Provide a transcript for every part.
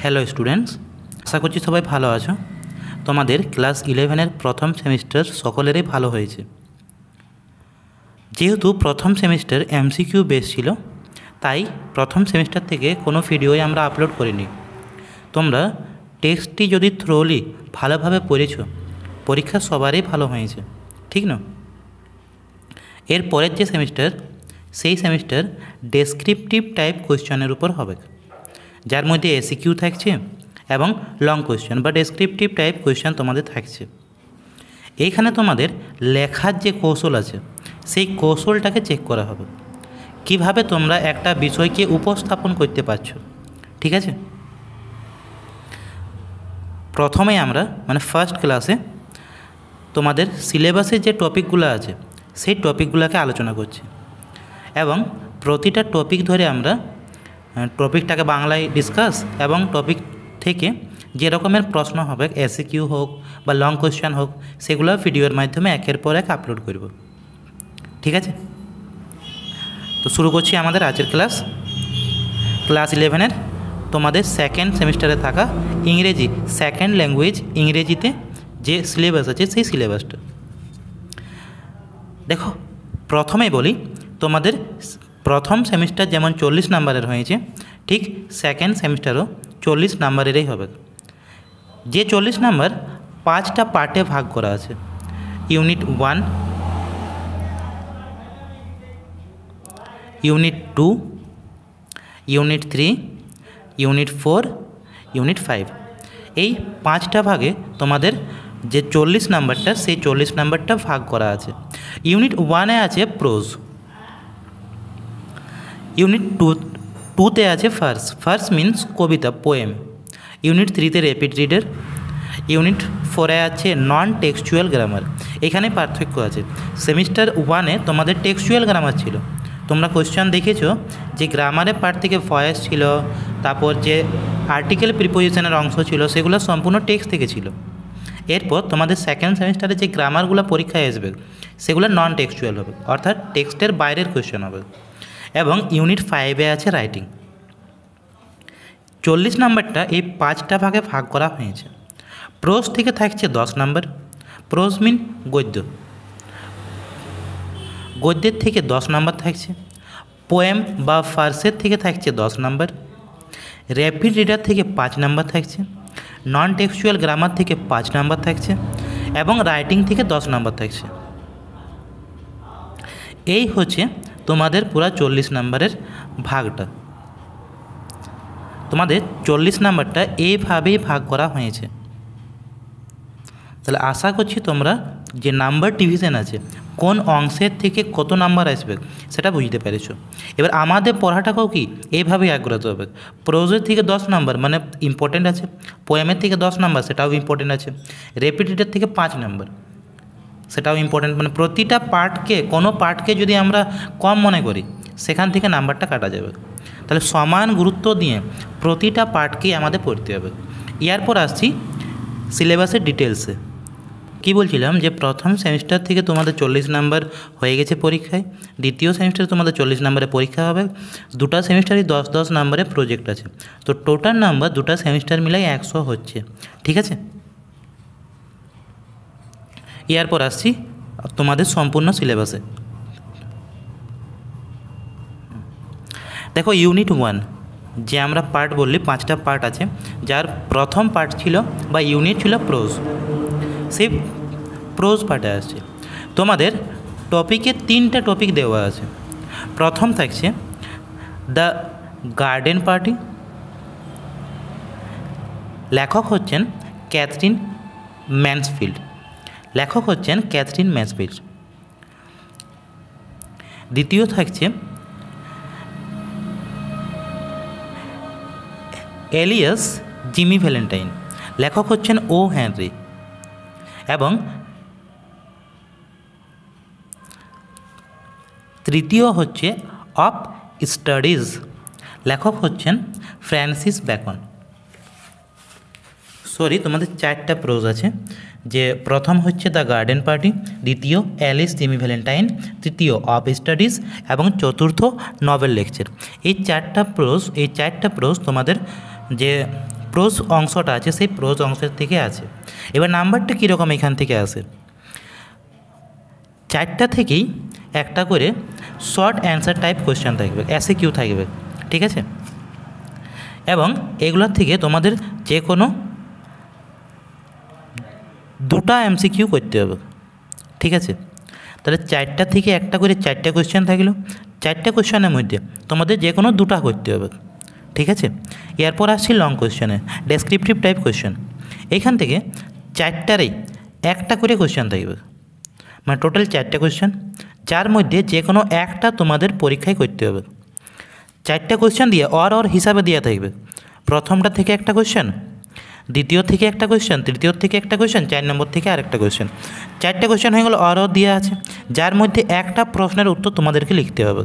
Hello students, আশা করছি সবাই ভালো আছো। তোমাদের ক্লাস 11-এর প্রথম সেমিস্টার সকলেরই ভালো হয়েছে। যেহেতু প্রথম সেমিস্টার এমসিকিউ বেস ছিল, তাই প্রথম সেমিস্টার থেকে কোনো ভিডিওই আমরা আপলোড করিনি। তোমরা টেক্সটটি যদি থ্রোলি ভালোভাবে পড়েছো, পরীক্ষা সবারই ভালো হয়েছে, ঠিক না? এর পরের যে সেমিস্টার, সেই সেমিস্টার ডেসক্রিপটিভ টাইপ কোয়েশ্চনের উপর হবে, যার মধ্যে এসিকিউ থাকছে এবং লং কোয়েশ্চেন বা ডেসক্রিপটিভ টাইপ কোয়েশ্চেন তোমাদের থাকছে। এইখানে তোমাদের লেখার যে কৌশল আছে, সেই কৌশলটাকে চেক করা হবে, কিভাবে তোমরা একটা বিষয়কে উপস্থাপন করতে পারছো, ঠিক আছে? প্রথমে আমরা ফার্স্ট ক্লাসে তোমাদের সিলেবাসে যে টপিকগুলো আছে সেই টপিকগুলোকে আলোচনা করছি, এবং প্রতিটা টপিক ধরে আমরা টপিকটাকে বাংলায় ডিসকাস এবং টপিক থেকে যে রকমের প্রশ্ন হবে, এসিকিউ হোক বা লং কোয়েশ্চেন হোক, সেগুলো ভিডিওর মাধ্যমে একের পর এক আপলোড করব, ঠিক আছে? তো শুরু করছি আমাদের আজকের ক্লাস 11-এর তোমাদের সেকেন্ড সেমিস্টারে থাকা ইংরেজি সেকেন্ড ল্যাঙ্গুয়েজ ইংরেজিতে যে সিলেবাস আছে সেই সিলেবাসটা। দেখো, প্রথমেই বলি, তোমাদের প্রথম সেমিস্টার যেমন 40 নাম্বারের হয়েছে, ঠিক সেকেন্ড সেমিস্টারও 40 নাম্বারেরই হবে। যে 40 নাম্বার 5টা পার্টে ভাগ করা আছে: unit 1, unit 2, unit 3, unit 4, unit 5। এই 5টা ভাগে তোমাদের যে 40 নাম্বারটা, সেই 40 নাম্বারটা ভাগ করা আছে। ইউনিট 1-এ আছে প্রোজ, ইউনিট 2-তে আছে ফার্স মিন্স কবিতা, পোয়েম, ইউনিট 3-তে র্যাপিড রিডার, ইউনিট 4-এ আছে নন টেক্সচুয়াল গ্রামার। এখানে পার্থক্য আছে। সেমিস্টার 1-এ তোমাদের টেক্সচুয়াল গ্রামার ছিল, তোমরা কোয়েশ্চেন দেখেছো যে গ্রামারের পার্ট থেকে ভয়েস ছিল, তারপর যে আর্টিকেল প্রিপোজিশনের অংশ ছিল সেগুলো সম্পূর্ণ টেক্সট থেকে ছিল। এরপর তোমাদের সেকেন্ড সেমিস্টারে যে গ্রামারগুলো পরীক্ষায় আসবে সেগুলো নন টেক্সচুয়াল হবে, অর্থাৎ টেক্সটের বাইরের কোয়েশ্চেন হবে। এবং ইউনিট 5-এ আছে রাইটিং। 40 নাম্বারটা এই 5টা ভাগে ভাগ করা হয়েছে। প্রোজ থেকে থাকছে 10 নাম্বার, প্রোজ মিন গদ্য, গদ্যের থেকে 10 নাম্বার থাকছে। পোয়েম বা ফার্সের থেকে থাকছে 10 নাম্বার, র্যাপিড রিডার থেকে 5 নাম্বার থাকছে, নন টেক্সচুয়াল গ্রামার থেকে 5 নাম্বার থাকছে, এবং রাইটিং থেকে 10 নাম্বার থাকছে। এই হচ্ছে তোমাদের পুরা 40 নাম্বারের ভাগটা। তোমাদের 40 নাম্বারটা এইভাবেই ভাগ করা হয়েছে। তাহলে আশা করছি তোমরা যে নাম্বার ডিভিশন আছে, কোন অংশের থেকে কত নাম্বার আসবে সেটা বুঝতে পেরেছো। এবার আমাদের পড়াটাকেও কি এইভাবেই আগ্রহী হবে। প্রোজের থেকে 10 নাম্বার মানে ইম্পর্টেন্ট আছে, পোয়েমের থেকে 10 নাম্বার সেটাও ইম্পর্টেন্ট আছে, র্যাপিড রিডার থেকে 5 নাম্বার সেটাও ইম্পর্টেন্ট। মানে প্রতিটা পার্টকে, কোনো পার্টকে যদি আমরা কম মনে করি সেখান থেকে নাম্বারটা কাটা যাবে। তাহলে সমান গুরুত্ব দিয়ে প্রতিটা পার্টকেই আমাদের পড়তে হবে। এরপর আসছি সিলেবাসের ডিটেলসে। কি বলছিলাম যে প্রথম সেমিস্টার থেকে তোমাদের 40 নাম্বার হয়ে গেছে পরীক্ষায়, দ্বিতীয় সেমিস্টারে তোমাদের 40 নাম্বারে পরীক্ষা হবে, দুটা সেমিস্টারই 10-10 নাম্বারে প্রজেক্ট আছে। তো টোটাল নাম্বার দুটা সেমিস্টার মিলাই 100 হচ্ছে, ঠিক আছে? এরপর আসছি তোমাদের সম্পূর্ণ সিলেবাসে। দেখো, ইউনিট 1 যে আমরা পার্ট বললি, 5টা পার্ট আছে, যার প্রথম পার্ট ছিল বা ইউনিট ছিল প্রোজ। সেই প্রোজ পার্টে আসছে তোমাদের টপিকে 3টা টপিক দেওয়া আছে। প্রথম থাকছে দ্য গার্ডেন পার্টি, লেখক হচ্ছেন ক্যাথরিন ম্যানসফিল্ড। দ্বিতীয় থাকছে এলিয়াস জিমি ভ্যালেন্টাইন, লেখক হচ্ছেন ও হেনরি। এবং তৃতীয় হচ্ছে অফ স্টাডিজ, লেখক হচ্ছেন ফ্রান্সিস বেকন। তোমাদের 4টা প্রোজ আছে, যে প্রথম হচ্ছে দ্য গার্ডেন পার্টি, দ্বিতীয় অ্যালিস জিমি ভ্যালেন্টাইন, তৃতীয় অফ স্টাডিজ এবং চতুর্থ নভেল লেকচার। এই 4টা প্রোজ তোমাদের যে প্রোজ অংশটা আছে সেই প্রোজ অংশের থেকে আছে। এবার নাম্বারটা কীরকম এখান থেকে আসে, 4টা থেকেই একটা করে শর্ট অ্যান্সার টাইপ কোয়েশ্চেন থাকবে, এসএ কিউ থাকবে, ঠিক আছে। এবং এগুলোর থেকে তোমাদের যে কোনো 2টা এমসিকিউ করতে হবে, ঠিক আছে। তাহলে 4টা থেকে একটা করে 4টে কোয়েশ্চেন থাকলো, 4টে কোয়েশ্চেনের মধ্যে তোমাদের যে কোনো 2টা করতে হবে, ঠিক আছে। এরপর আসছি লং কোয়েশ্চেনে, ডেসক্রিপটিভ টাইপ কোয়েশ্চেন। এইখান থেকে 4টারই একটা করে কোয়েশ্চেন থাকবে, মানে টোটাল 4টে কোয়েশ্চেন, যার মধ্যে যে কোনো একটা তোমাদের পরীক্ষায় করতে হবে। 4টে কোয়েশ্চেন দিয়ে অর হিসাবে দেওয়া থাকবে, প্রথমটা থেকে একটা কোয়েশ্চেন, দ্বিতীয় থেকে একটা কোয়েশ্চেন, তৃতীয় থেকে একটা কোয়েশ্চেন, 4 নম্বর থেকে আরেকটা কোয়েশ্চেন। 4টে কোয়েশ্চেন হয়ে গেলো, অর দেওয়া আছে, যার মধ্যে একটা প্রশ্নের উত্তর তোমাদেরকে লিখতে হবে।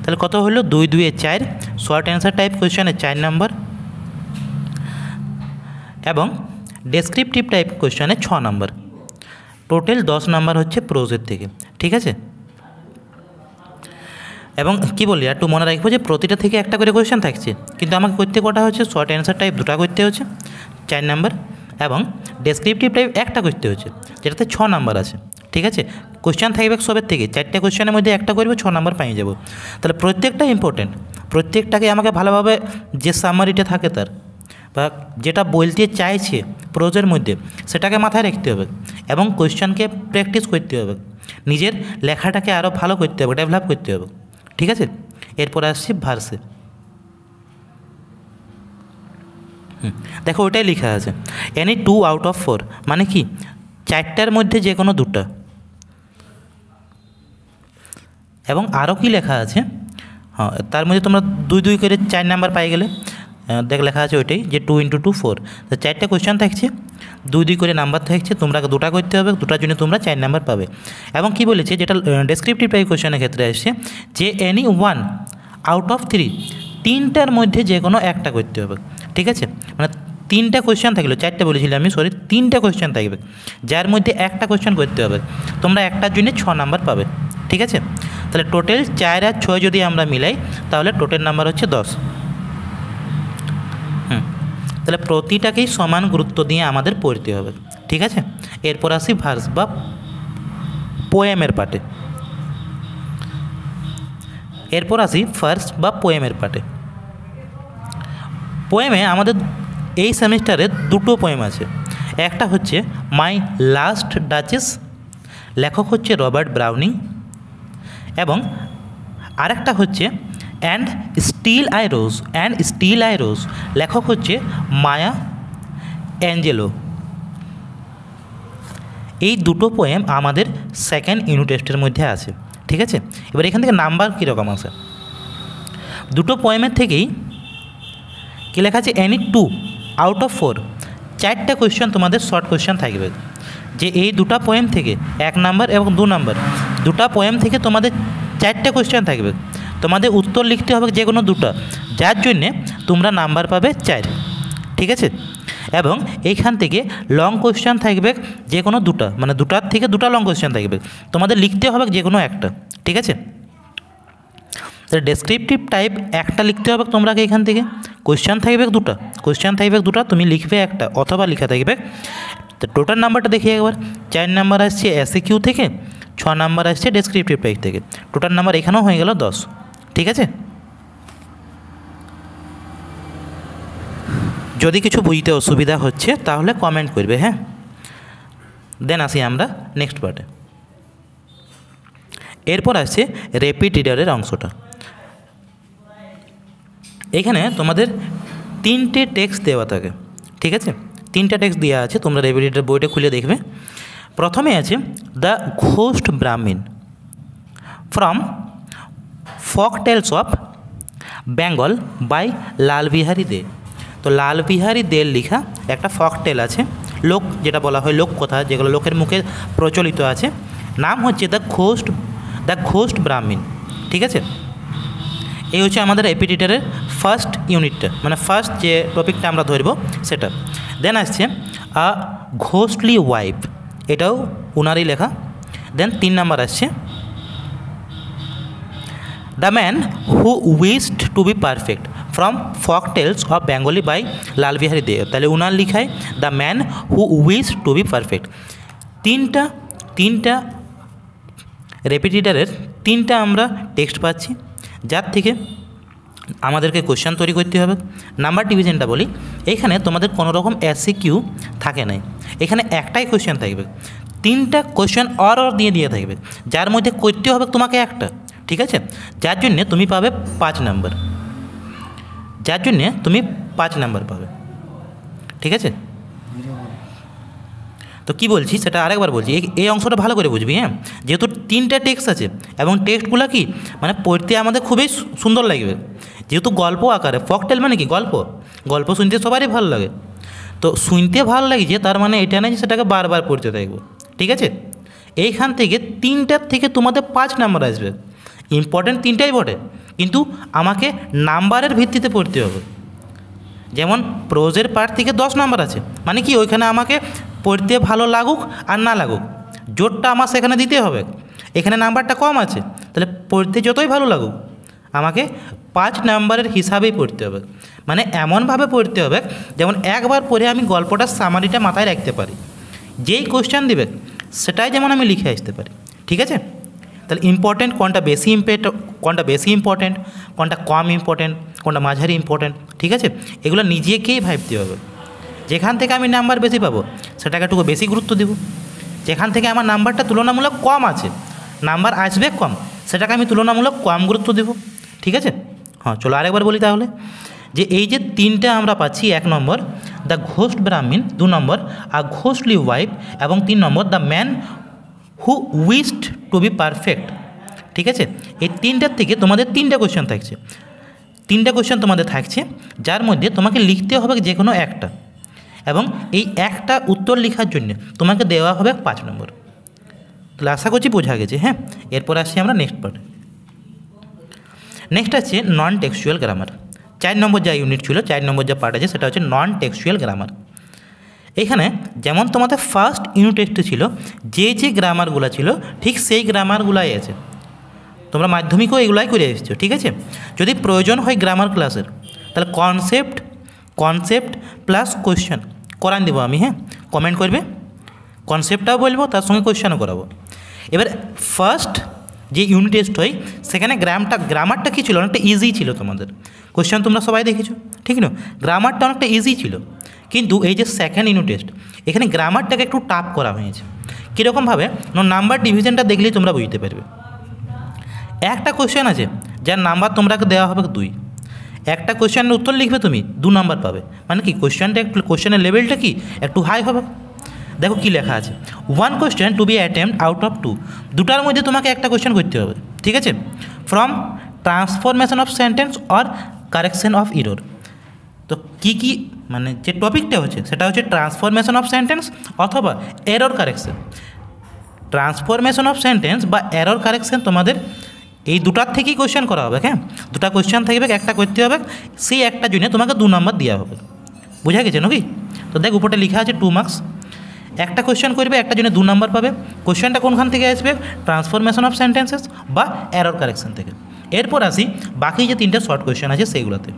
তাহলে কত হলো, 2 2 4, শর্ট অ্যান্সার টাইপ কোয়েশ্চেনে 4 নম্বর এবং ডেসক্রিপটিভ টাইপ কোয়েশ্চেনে 6 নম্বর, টোটাল 10 নম্বর হচ্ছে প্রোজের থেকে, ঠিক আছে। এবং কি বলি একটু মনে রাখবো যে প্রতিটা থেকে একটা করে কোয়েশ্চেন থাকছে, কিন্তু আমাকে করতে কটা হচ্ছে, শর্ট অ্যান্সার টাইপ 2টা করতে হচ্ছে 4 নম্বর এবং ডেসক্রিপটিভ টাইপ একটা করতে হচ্ছে যেটাতে 6 নম্বর আছে, ঠিক আছে। কোয়েশ্চেন থাকবে সবের থেকে, 4টে কোয়েশ্চেনের মধ্যে একটা করবে, 6 নম্বর পেয়ে যাব। তাহলে প্রত্যেকটা ইম্পর্টেন্ট, প্রত্যেকটাকে আমাকে ভালোভাবে যে সামারিটা থাকে তার বা যেটা বলতে চাইছে প্রোজের মধ্যে সেটাকে মাথায় রাখতে হবে এবং কোয়েশ্চেনকে প্র্যাকটিস করতে হবে, নিজের লেখাটাকে আরও ভালো করতে হবে, ডেভেলপ করতে হবে, ঠিক আছে। এরপর আসছি ভার্সে। দেখো ওইটাই লেখা আছে, এনি 2 আউট অফ 4, মানে কি 4টার মধ্যে যে কোনো 2টা। এবং আরও কি লেখা আছে, হ্যাঁ তার মধ্যে তোমরা 2 2 করে 4 নাম্বার পাই গেলে, দেখ লেখা আছে ওইটাই যে 2 × 2 4, তো 4টে কোয়েশ্চেন থাকছে, 2 2 করে নাম্বার থাকছে, তোমরা 2টা করতে হবে, 2টার জন্য তোমরা 4 নাম্বার পাবে। এবং কি বলেছে, যেটা ডেসক্রিপটিভ টাইপ কোয়েশ্চেনের ক্ষেত্রে আসছে যে এনি 1 আউট অফ 3, 3টার মধ্যে যে কোনো একটা করতে হবে, ঠিক আছে। মানে 3টা কোয়েশ্চেন থাকলো, 4টে বলেছিলাম আমি, সরি 3টে কোয়েশ্চেন থাকবে, যার মধ্যে একটা কোয়েশ্চেন করতে হবে, তোমরা একটার জন্য 6 নাম্বার পাবে, ঠিক আছে। তাহলে টোটাল 4 আর 6 যদি আমরা মিলাই তাহলে টোটাল নাম্বার হচ্ছে 10। তাহলে প্রতিটাকেই সমান গুরুত্ব দিয়ে আমাদের পড়তে হবে, ঠিক আছে। এরপর আসি ভার্স বা পোয়েমের পার্টে। এরপর আসি ভার্স বা পোয়েমের পার্টে। পোয়েমে আমাদের এই সেমিস্টারে 2টো পোয়েম আছে, একটা হচ্ছে মাই লাস্ট ডাচেস, লেখক হচ্ছে রবার্ট ব্রাউনিং, এবং আরেকটা হচ্ছে অ্যান্ড স্টিল আই রোজ, লেখক হচ্ছে মায়া অ্যাঞ্জেলো। এই 2টো পোয়েম আমাদের সেকেন্ড ইউনিট টেস্টের মধ্যে আছে, ঠিক আছে। এবার এখান থেকে নাম্বার কীরকম আছে, 2টো পোয়েমের থেকেই কী লেখা আছে, এনি 2 আউট অফ 4, 4টে কোয়েশ্চেন তোমাদের শর্ট কোয়েশ্চেন থাকবে, যে এই 2টা পোয়েম থেকে 1 নাম্বার এবং 2 নাম্বার, 2টা পোয়েম থেকে তোমাদের 4টে কোয়েশ্চেন থাকবে, তোমাদের উত্তর লিখতে হবে যে কোনো 2টা, যার জন্যে তোমরা নাম্বার পাবে 4, ঠিক আছে। এবং এইখান থেকে লং কোয়েশ্চেন থাকবে যে কোনো 2টা, মানে 2টার থেকে 2টা লং কোয়েশ্চেন থাকবে, তোমাদের লিখতে হবে যে কোনো একটা, ঠিক আছে। তাহলে ডেসক্রিপটিভ টাইপ একটা লিখতে হবে তোমরা এখান থেকে, কোয়েশ্চেন থাকবে 2টা, তুমি লিখবে একটা অথবা লেখা থাকবে। তো টোটাল নাম্বারটা দেখি একবার, 4 নাম্বার আসছে এসএ কিউ থেকে, 6 নাম্বার আসছে ডেসক্রিপটিভ টাইপ থেকে, টোটাল নাম্বার এখানেও হয়ে গেল 10, ঠিক আছে। যদি কিছু বুঝতে অসুবিধা হচ্ছে তাহলে কমেন্ট করবে, হ্যাঁ। দেন আসি আমরা নেক্সট পার্টে। এরপর আসছে র্যাপিড রিডারের অংশটা। এখানে তোমাদের 3টে টেক্সট দেওয়া থাকে, ঠিক আছে, 3টা টেক্সট দেওয়া আছে, তোমরা র্যাপিড রিডার বইটা খুলে দেখবে। প্রথমে আছে the ghost Brahman from folk tales of Bengal by Lal Behari Dey. তো লাল বিহারী দের লেখা একটা ফক টেল আছে, লোক যেটা বলা হয় লোককথা, যেগুলো লোকের মুখে প্রচলিত আছে, নাম হচ্ছে দ্য ঘোস্ট ব্রাহ্মণ, ঠিক আছে। এই হচ্ছে আমাদের র্যাপিড রিডারের ফার্স্ট ইউনিটটা, মানে ফার্স্ট যে টপিকটা আমরা ধরব সেটা। দেন আসছে আ ঘোস্টলি ওয়াইফ, এটাও উনারই লেখা। দেন 3 নাম্বার আসছে the man who wished to be perfect from folk tales of Bengali by Lal Behari Dey. তাহলে উনার লিখায় the man who wish to be perfect. তিনটা রেপিটেটরের তিনটা আমরা টেক্সট পাচ্ছি, যার থেকে আমাদেরকে কোশ্চেন তৈরি করতে হবে। নাম্বার ডিভিশনটা বলি, এইখানে তোমাদের কোনো রকম এসসিকিউ থাকে নাই, এখানে একটাই কোশ্চেন থাকবে, তিনটা কোশ্চেন অর দিয়ে থাকবে, যার মধ্যে করতে হবে তোমাকে একটা, ঠিক আছে? যার জন্যে তুমি পাবে 5 নাম্বার, পাবে, ঠিক আছে? তো কী বলছি সেটা আরেকবার বলছি, এই অংশটা ভালো করে বুঝবি, হ্যাঁ? যেহেতু তিনটা টেক্সট আছে এবং টেক্সটগুলো কি মানে পড়তে আমাদের খুবই সুন্দর লাগবে, যেহেতু গল্প আকারে। ফকটেল মানে কি গল্প শুনতে সবারই ভালো লাগে, তো শুনতে ভালো লাগছে তার মানে এটা না যে সেটাকে বারবার পড়তে থাকবো, ঠিক আছে? এইখান থেকে তিনটার থেকে তোমাদের 5 নাম্বার আসবে। ইম্পর্টেন্ট তিনটাই বটে, কিন্তু আমাকে নাম্বারের ভিত্তিতে পড়তে হবে। যেমন প্রোজের পার্ট থেকে 10 নাম্বার আছে, মানে কি ওইখানে আমাকে পড়তে ভালো লাগুক আর না লাগুক জোরটা আমার সেখানে দিতে হবে। এখানে নাম্বারটা কম আছে, তাহলে পড়তে যতই ভালো লাগুক আমাকে 5 নাম্বারের হিসাবেই পড়তে হবে, মানে এমনভাবে পড়তে হবে যেমন একবার পড়ে আমি গল্পটার সামারিটা মাথায় রাখতে পারি, যেই কোশ্চেন দিবে সেটাই যেমন আমি লিখে আসতে পারি, ঠিক আছে? তাহলে ইম্পর্টেন্ট কোনটা বেশি ইম্পর্টেন্ট, কোনটা কম ইম্পর্টেন্ট, কোনটা মাঝারি ইম্পর্টেন্ট, ঠিক আছে? এগুলো নিজেকেই ভাবতে হবে। যেখান থেকে আমি নাম্বার বেশি পাবো সেটাকে একটু বেশি গুরুত্ব দেব, যেখান থেকে আমার নাম্বারটা তুলনামূলক কম আছে, নাম্বার আসবে কম, সেটাকে আমি তুলনামূলক কম গুরুত্ব দেব, ঠিক আছে? হ্যাঁ, চলো আরেকবার বলি তাহলে, যে এই যে তিনটা আমরা পাচ্ছি, 1 নম্বর দ্য ঘোস্ট ব্রাহ্মণ, 2 নম্বর আ ঘোস্টলি ওয়াইফ, এবং 3 নম্বর the man who wished to be perfect, ঠিক আছে? এই তিনটার থেকে তোমাদের 3টা কোশ্চেন থাকছে, যার মধ্যে তোমাকে লিখতে হবে যে কোনো একটা, এবং এই একটা উত্তর লেখার জন্য তোমাকে দেওয়া হবে 5 নম্বর। তাহলে আশা করছি বোঝা গেছে, হ্যাঁ? এরপর আসছি আমরা নেক্সট পার্টে। নেক্সট আছে নন টেক্সচুয়াল গ্রামার। 4 নম্বর যা ইউনিট ছিল, 4 নম্বর যা পার্ট আছে সেটা হচ্ছে নন টেক্সচুয়াল গ্রামার। এখানে যেমন তোমাদের ফার্স্ট ইউনিট টেস্টে ছিল যে গ্রামারগুলো ছিল ঠিক সেই গ্রামারগুলাই আছে, তোমরা মাধ্যমিকও এগুলাই করে এসেছো, ঠিক আছে? যদি প্রয়োজন হয় গ্রামার ক্লাসের তাহলে কনসেপ্ট প্লাস কোশ্চেন করান দেবো আমি, হ্যাঁ? কমেন্ট করবে, কনসেপ্টটাও বলবো, তার সঙ্গে কোশ্চেনও করাবো। এবার ফার্স্ট যে ইউনিট টেস্ট হয় সেখানে গ্রামারটা কী ছিল, অনেকটা ইজি ছিল তোমাদের, কোশ্চেন তোমরা সবাই দেখেছো, ঠিক না? গ্রামারটা অনেকটা ইজি ছিল, কিন্তু এই যে সেকেন্ড ইউনিট টেস্ট এখানে গ্রামারটাকে একটু টাফ করা হয়েছে। কীরকমভাবে? নাম্বার ডিভিশনটা দেখলেই তোমরা বুঝতে পারবে। একটা কোশ্চেন আছে যার নাম্বার তোমরাকে দেওয়া হবে 2, একটা কোশ্চেনের উত্তর লিখবে তুমি 2 নাম্বার পাবে, মানে কি কোশ্চেনের লেভেলটা কি একটু হাই হবে। দেখো কি লেখা আছে, 1 question to be attempt out of 2, দুটার মধ্যে তোমাকে একটা কোশ্চেন করতে হবে, ঠিক আছে? From transformation of sentence or correction of error. তো কী মানে যে টপিকটা হচ্ছে সেটা হচ্ছে ট্রান্সফরমেশন অফ সেন্টেন্স অথবা error correction. Transformation of sentence বা এরর কারেকশন তোমাদের এই দুটার থেকেই কোশ্চেন করা হবে, হ্যাঁ? দুটা কোশ্চেন থাকবে, একটা করতে হবে, সেই একটা জন্য তোমাকে 2 নাম্বার দেওয়া হবে, বোঝা গেছে নাকি? তো দেখ উপরটা লেখা আছে 2 মার্কস, একটা কোশ্চেন করবে, একটা জন্য 2 নাম্বার পাবে। কোশ্চেনটা কোনখান থেকে আসবে? ট্রান্সফরমেশন অফ সেন্টেন্সেস বা এরর কারেকশন থেকে। এরপর আসি বাকি যে 3টা শর্ট কোশ্চেন আছে সেইগুলোতে।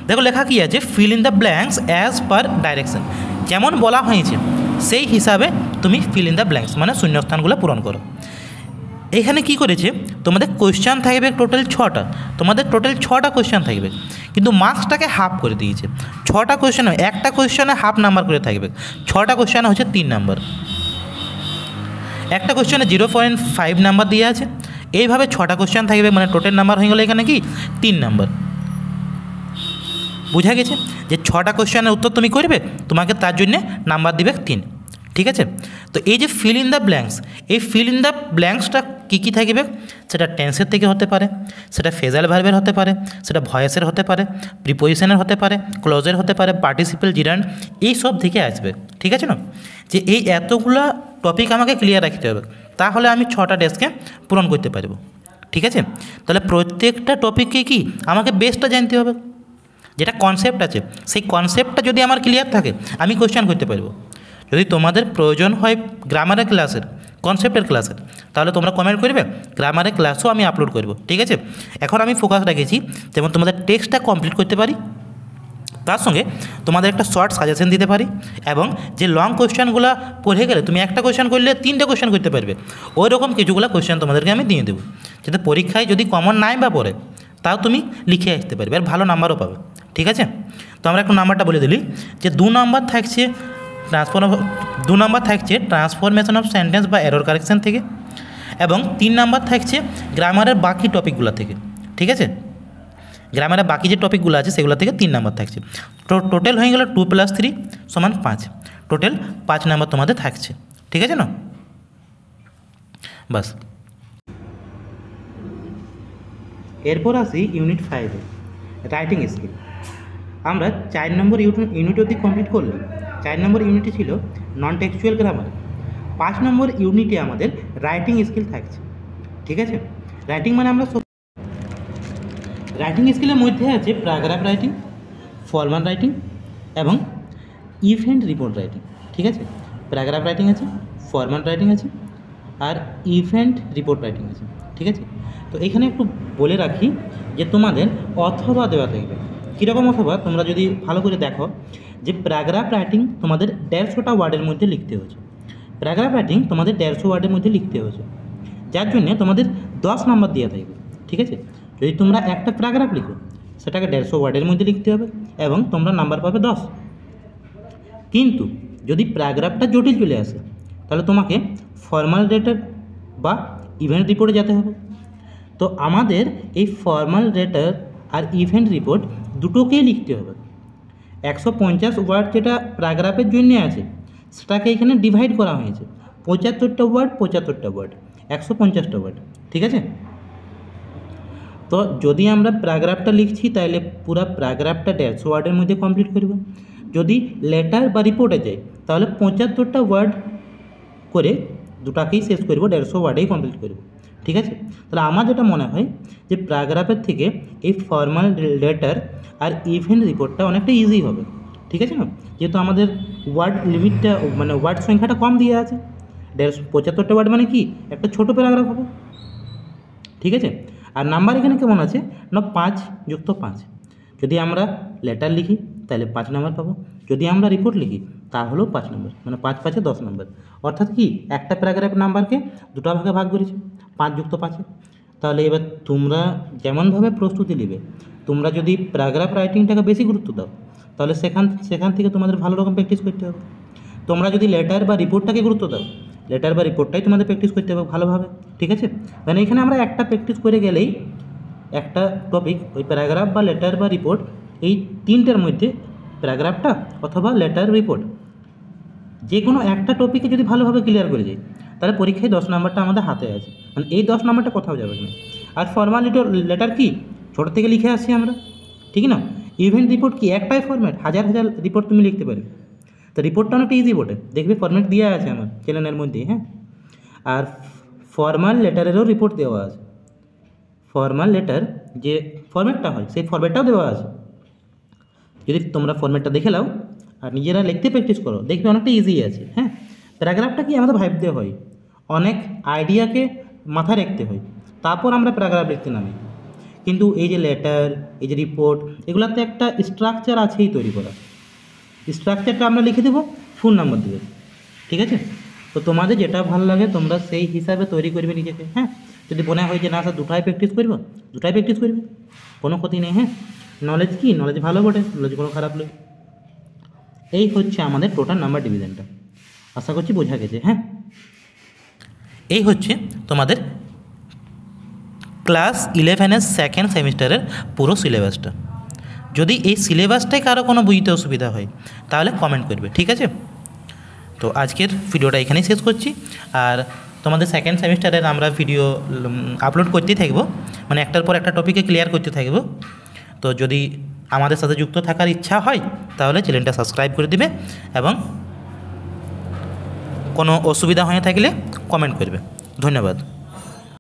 দেখো লেখা কী আছে, fill in the blanks as per direction, যেমন বলা হয়েছে সেই হিসাবে তুমি ফিল ইন দ্য ব্ল্যাঙ্কস মানে শূন্যস্থানগুলো পূরণ করো। এখানে কি করেছে, তোমাদের কোশ্চেন থাকবে টোটাল 6টা, তোমাদের টোটাল 6টা কোশ্চেন থাকবে, কিন্তু মার্কসটাকে হাফ করে দিয়েছে। 6টা কোশ্চেন, একটা কোশ্চেনে হাফ নাম্বার করে থাকবে, 6টা কোশ্চেনে হচ্ছে 3 নাম্বার, একটা কোশ্চেনে 0.5 নাম্বার দিয়ে আছে, এইভাবে 6টা কোশ্চেন থাকবে, মানে টোটাল নাম্বার হয়ে গেলো এখানে কি 3 নাম্বার। বোঝা গেছে যে 6টা কোশ্চেনের উত্তর তুমি করবে, তোমাকে তার জন্যে নাম্বার দিবে 3, ঠিক আছে? তো এই যে ফিল ইন দ্য ব্ল্যাঙ্কস, এই ফিল ইন দ্য ব্ল্যাঙ্কসটা কী থাকবে, সেটা টেন্সের থেকে হতে পারে, সেটা ফ্রেজাল ভার্বের হতে পারে, সেটা ভয়েসের হতে পারে, প্রিপোজিশনের হতে পারে, ক্লোজের হতে পারে, পার্টিসিপেল জিরান্ড, এই সব থেকে আসবে, ঠিক আছে না? যে এই এতগুলো টপিক আমাকে ক্লিয়ার রাখতে হবে, তাহলে আমি 6টা ডেস্কে পূরণ করতে পারবো, ঠিক আছে? তাহলে প্রত্যেকটা টপিককে কি আমাকে বেসটা জানতে হবে, যেটা কনসেপ্ট আছে সেই কনসেপ্টটা যদি আমার ক্লিয়ার থাকে আমি কোশ্চেন করতে পারবো। যদি তোমাদের প্রয়োজন হয় গ্রামারের ক্লাসের কনসেপ্টের ক্লাসের, তাহলে তোমরা কমেন্ট করবে, গ্রামারের ক্লাসও আমি আপলোড করব, ঠিক আছে। এখন আমি ফোকাস রেখেছি যেমন তোমাদের টেক্সটটা কমপ্লিট করতে পারি, তার সঙ্গে তোমাদের একটা শর্ট সাজেশন দিতে পারি, এবং যে লং কোয়েশ্চেনগুলো পড়ে গেলে তুমি একটা কোয়েশ্চেন করলে 3টে কোয়েশ্চেন করতে পারবে, ওই রকম কিছুগুলো কোয়েশ্চেন তোমাদেরকে আমি দিয়ে দেবো, যাতে পরীক্ষায় যদি কমন নাই বা পড়ে তাও তুমি লিখে আসতে পারবে আর ভালো নাম্বারও পাবে, ঠিক আছে। তো আমরা একটু নাম্বারটা বলে দিলি যে 2 নম্বর থাকছে ট্রান্সফরমেশন অফ সেন্টেন্স বা এরর কারেকশন থেকে, এবং 3 নম্বর থাকছে গ্রামারের বাকি টপিকগুলো থেকে, ঠিক আছে। গ্রামারের বাকি যে টপিকগুলো আছে সেগুলো থেকে 3 নম্বর থাকছে। টোটাল হয়ে গেল 2 + 3 = 5, টোটাল 5 নম্বর তোমাদের থাকছে, ঠিক আছে না? বাস। এরপর আসি ইউনিট 5-এ রাইটিং স্কিল। আমরা 4 নম্বর ইউনিট অবধি কমপ্লিট করলাম। 4 নম্বর ইউনিটে ছিল নন টেক্সচুয়াল গ্রামার। 5 নম্বর ইউনিটে আমাদের রাইটিং স্কিল থাকছে, ঠিক আছে। রাইটিং মানে আমরা রাইটিং স্কিলের মধ্যে আছে প্যারাগ্রাফ রাইটিং, ফর্মাল রাইটিং এবং ইভেন্ট রিপোর্ট রাইটিং, ঠিক আছে। প্যারাগ্রাফ রাইটিং আছে, ফর্মাল রাইটিং আছে, আর ইভেন্ট রিপোর্ট রাইটিং আছে, ঠিক আছে। তো এখানে একটু বলে রাখি যে তোমাদের অথবা দেওয়া থাকবে। কীরকম অথবা? তোমরা যদি ভালো করে দেখো যে প্যারাগ্রাফ রাইটিং তোমাদের 150টা ওয়ার্ডের মধ্যে লিখতে হয়েছে, প্যারাগ্রাফ রাইটিং তোমাদের 150 ওয়ার্ডের মধ্যে লিখতে হয়েছে, যার জন্য তোমাদের 10 নম্বর দেওয়া থাকবে, ঠিক আছে। যদি তোমরা একটা প্যারাগ্রাফ লিখো সেটাকে 150 ওয়ার্ডের মধ্যে লিখতে হবে এবং তোমরা নাম্বার পাবে 10। কিন্তু যদি প্যারাগ্রাফটা জটিল চলে আসে তাহলে তোমাকে ফর্মাল রেটার বা ইভেন্ট রিপোর্টে যেতে হবে। তো আমাদের এই ফর্মাল রেটার আর ইভেন্ট রিপোর্ট দুটোকেই লিখতে হবে। 150 ওয়ার্ড যেটা প্যারাগ্রাফের জন্য আছে সেটাকে এখানে ডিভাইড করা হয়েছে, 75টা ওয়ার্ড 150টা ওয়ার্ড, ঠিক আছে। তো যদি আমরা প্যারাগ্রাফটা লিখছি তাহলে পুরো প্যারাগ্রাফটা 150 ওয়ার্ডের মধ্যে কমপ্লিট করব। যদি লেটার বা রিপোর্টে যাই তাহলে 75টা ওয়ার্ড করে দুটাকেই শেষ করব, 150 ওয়ার্ডেই কমপ্লিট করব, ঠিক আছে। তাহলে আমার যেটা মনে হয় যে প্যারাগ্রাফের থেকে এই ফর্মাল লেটার আর ইভেন্ট রিপোর্টটা অনেকটা ইজি হবে, ঠিক আছে না। যেহেতু আমাদের ওয়ার্ড লিমিটটা মানে ওয়ার্ড সংখ্যাটা কম দিয়ে আছে, 75টা ওয়ার্ড মানে কি একটা ছোটো প্যারাগ্রাফ হবে, ঠিক আছে। আর নাম্বার এখানে কেমন আছে না 5 + 5। যদি আমরা লেটার লিখি তাহলে 5 নম্বর পাবো, যদি আমরা রিপোর্ট লিখি তাহলেও 5 নম্বর, মানে 5 × 5 = 10 নম্বর। অর্থাৎ কি একটা প্যারাগ্রাফ নাম্বারকে 2টা ভাগে ভাগ করেছে 5 + 5। তাহলে এবার তোমরা যেমনভাবে প্রস্তুতি নেবে, তোমরা যদি প্যারাগ্রাফ রাইটিংটাকে বেশি গুরুত্ব দাও তাহলে সেখান থেকে তোমাদের ভালো রকম প্র্যাকটিস করতে হবে। তোমরা যদি লেটার বা রিপোর্টটাকে গুরুত্ব দাও, লেটার বা রিপোর্টটাই তোমাদের প্র্যাকটিস করতে হবে ভালোভাবে, ঠিক আছে। মানে এখানে আমরা একটা প্র্যাকটিস করে গেলেই একটা টপিক ওই প্যারাগ্রাফ বা লেটার বা রিপোর্ট এই 3টার মধ্যে প্যারাগ্রাফটা অথবা লেটার রিপোর্ট যে কোনো একটা টপিকে যদি ভালোভাবে ক্লিয়ার করে যাই তাহলে পরীক্ষায় 10 নম্বরটা আমাদের হাতে আছে, মানে এই 10 নম্বরটা কোথাও যাবে না। আর ফর্মাল লেটার কি ছোটো থেকে লিখে আসছি আমরা, ঠিক না। ইভেন্ট রিপোর্ট কি একটাই ফরম্যাট, হাজার রিপোর্ট তুমি লিখতে পারবে। তো রিপোর্টটা অনেকটা ইজি বটে, দেখবে ফরম্যাট দেওয়া আছে আমার চ্যানেলের মধ্যে, হ্যাঁ। আর ফর্মাল লেটারেরও রিপোর্ট দেওয়া আছে, ফর্মাল লেটার যে ফরম্যাটটা হয় সেই ফরম্যাটটাও দেওয়া আছে। যদি তোমরা ফরম্যাটটা দেখে নাও আর নিজেরা লিখতে প্র্যাকটিস করো দেখবে অনেকটা ইজি আছে, হ্যাঁ। প্যারাগ্রাফটা কি আমাদের ভাবতে হয়, অনেক আইডিয়াকে মাথায় রাখতে হয়, তারপর আমরা প্যারাগ্রাফ লিখতে নামি। কিন্তু এই যে লেটার, এই যে রিপোর্ট, এগুলোতে একটা স্ট্রাকচার আছেই তৈরি করা, স্ট্রাকচারটা আমরা লিখে দেবো, ফুল নাম্বার দেবে, ঠিক আছে। তো তোমাদের যেটা ভালো লাগে তোমরা সেই হিসাবে তৈরি করবে নিজেকে, হ্যাঁ। যদি মনে হয় যে না স্যার দুটাই প্র্যাকটিস করবে, কোনো ক্ষতি নেই, হ্যাঁ। নলেজ কি, নলেজ ভালো বটে, নলেজ কোনো খারাপ নয়। এই হচ্ছে আমাদের টোটাল নাম্বার ডিভিশনটা, আশা করছি বোঝা গেছে, হ্যাঁ। এই হচ্ছে তোমাদের ক্লাস 11-এর সেকেন্ড সেমিস্টারের পুরো সিলেবাসটা। যদি এই সিলেবাসটাই কারো কোনো বুঝতে অসুবিধা হয় তাহলে কমেন্ট করবে, ঠিক আছে। তো আজকের ভিডিওটা এখানেই শেষ করছি। আর তোমাদের সেকেন্ড সেমিস্টারের আমরা ভিডিও আপলোড করতেই থাকবো, মানে একটার পর একটা টপিকে ক্লিয়ার করতে থাকবো। তো যদি আমাদের সাথে যুক্ত থাকার ইচ্ছা হয় তাহলে চ্যানেলটা সাবস্ক্রাইব করে দিবে এবং কোনো অসুবিধা হয়ে থাকলে কমেন্ট করবে। ধন্যবাদ।